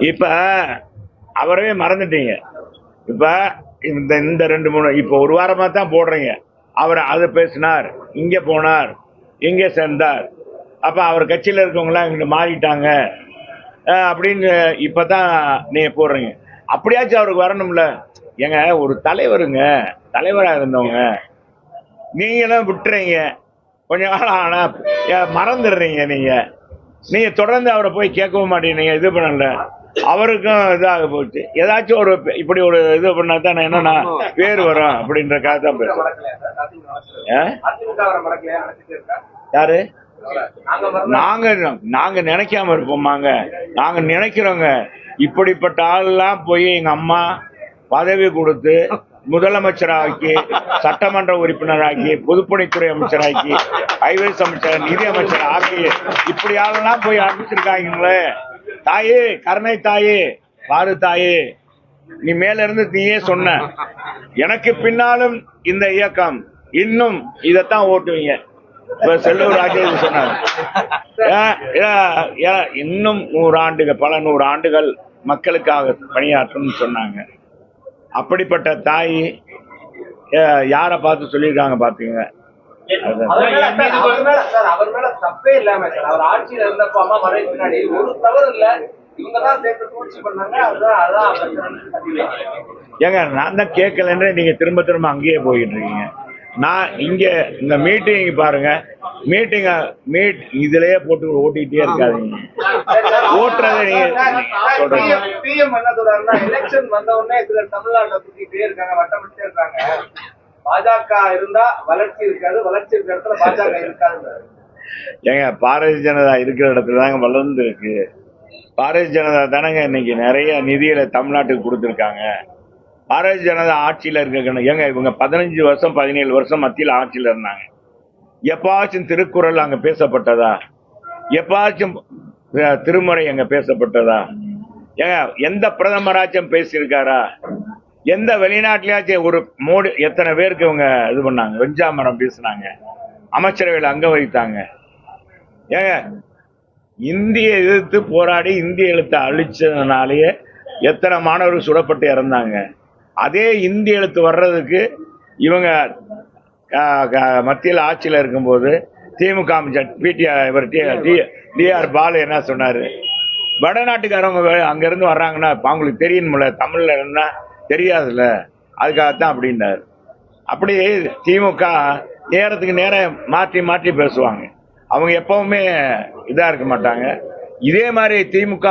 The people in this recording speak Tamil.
இப்ப அவரவே மறந்துட்டீங்க. இப்ப இந்த 2-3 இப்ப ஒரு வாரமா தான் போடுறீங்க. அவர் அதை பேசினார், இங்க போனார், இங்க சேர்ந்தார், அப்ப அவர் கட்சியில இருக்கவங்க எல்லாம் இங்க மாறிட்டாங்க அப்படின்னு இப்பதான் நீங்க போடுறீங்க. அப்படியாச்சும் அவருக்கு வரணும்ல. ஏங்க ஒரு தலைவருங்க, தலைவரா இருந்தவங்க நீங்களும் விட்டுறீங்க. கொஞ்ச நாள் ஆனா மறந்துடுறீங்க. நீங்க தொடர்ந்து அவரை போய் கேட்கவும் மாட்டீங்க. இது பண்ணல, அவருக்கும் இதாக போச்சு. ஏதாச்சும் ஒரு இப்படி ஒரு இது பண்ணா தான் என்னன்னா பேர் வரும் அப்படின்றக்காக தான் பேசுறேன். யாரு நாங்க நினைக்காம இருப்போமாங்க? நாங்க நினைக்கிறோங்க. இப்படிப்பட்ட ஆள்லாம் போய் எங்க அம்மா பதவி கொடுத்து முதலமைச்சராக்கி, சட்டமன்ற உறுப்பினராக்கி, பொதுப்பணித்துறை அமைச்சராக்கி, ஹைவேஸ் அமைச்சர், நிதி அமைச்சர் ஆக்கி, இப்படி ஆளெல்லாம் போய் ஆரம்பிச்சிருக்காங்களே. தாயே, கருணை தாயே, பாரு தாயே, நீ மேல இருந்து நீயே சொன்ன, எனக்கு பின்னாலும் இந்த இயக்கம் இன்னும் இதைத்தான் ஓட்டுவீங்க. இப்ப செல்லூர் ராஜேஷ் சொன்னார், இன்னும் 100 ஆண்டுகள், பல 100 ஆண்டுகள் மக்களுக்காக பணியாற்றும் சொன்னாங்க. அப்படிப்பட்ட தாய் யார பார்த்து சொல்லியிருக்காங்க பாத்தீங்க? அவர் மேல தப்பே இல்லாம அவர் ஆட்சியில இருந்தப்ப அம்மா மறைவு பின்னாடி ஒரு தவறு இல்ல, இவங்கதான் சேர்த்து சூழ்ச்சி பண்ணாங்க. ஏங்க நான் தான் கேட்கலன்னு நீங்க திரும்ப திரும்ப அங்கேயே போயிட்டு இருக்கீங்க. நான் இங்க இந்த மீட்டிங் பாருங்க, இதுலயே போட்டு ஓட்டிக்கிட்டே இருக்காதீங்க. ஓட்டுறதை நீங்க பிஎம் என்ன சொல்றாருன்னா, எலெக்ஷன் வந்த உடனே சில தமிழ்நாட்டை சுத்திட்டே இருக்காங்க, வட்டமிட்டே இருக்காங்க. பாஜக இருந்தா வளர்ச்சி இருக்காது, வளர்ச்சி இருக்கிற இடத்துல பாஜக இருக்காது. ஏங்க பாரதிய ஜனதா இருக்கிற இடத்துல தாங்க வளர்ந்து இருக்கு. பாரதிய ஜனதா தானங்க இன்னைக்கு நிறைய நிதியில தமிழ்நாட்டுக்கு கொடுத்துருக்காங்க. பாரதிய ஜனதா ஆட்சியில இருக்க ஏங்க இவங்க 15 வருஷம் 17 வருஷம் மத்தியில் ஆட்சியில இருந்தாங்க. எப்பாச்சும் திருக்குறள் அங்க பேசப்பட்டதா? எப்பாச்சும் திருமுறை அங்க பேசப்பட்டதா? ஏங்க எந்த பிரதமராச்சும் பேசியிருக்காரா? எந்த வெளிநாட்டிலேயாச்சும் ஒரு மோடி எத்தனை பேருக்கு இவங்க இது பண்ணாங்க? வெஞ்சாமரம் பேசினாங்க, அமைச்சரவையில் அங்க வைத்தாங்க. ஏங்க இந்திய எதிர்த்து போராடி இந்திய எழுத்தை அழிச்சதுனாலேயே எத்தனை மாணவர்கள் சுடப்பட்டு இறந்தாங்க. அதே இந்திய எழுத்து வர்றதுக்கு இவங்க மத்தியில் ஆட்சியில் இருக்கும்போது திமுக அமைச்சர் டிஆர் பாலு என்ன சொன்னாரு? வடநாட்டுக்காரவங்க அங்க இருந்து வர்றாங்கன்னா அவங்களுக்கு தெரியணும்ல, தமிழ்ல என்ன தெரியாதுல்ல, அதுக்காகத்தான் அப்படின்னாரு. அப்படி திமுக நேரத்துக்கு நேரம் மாற்றி மாற்றி பேசுவாங்க. அவங்க எப்பவுமே இதா இருக்க மாட்டாங்க. இதே மாதிரி திமுக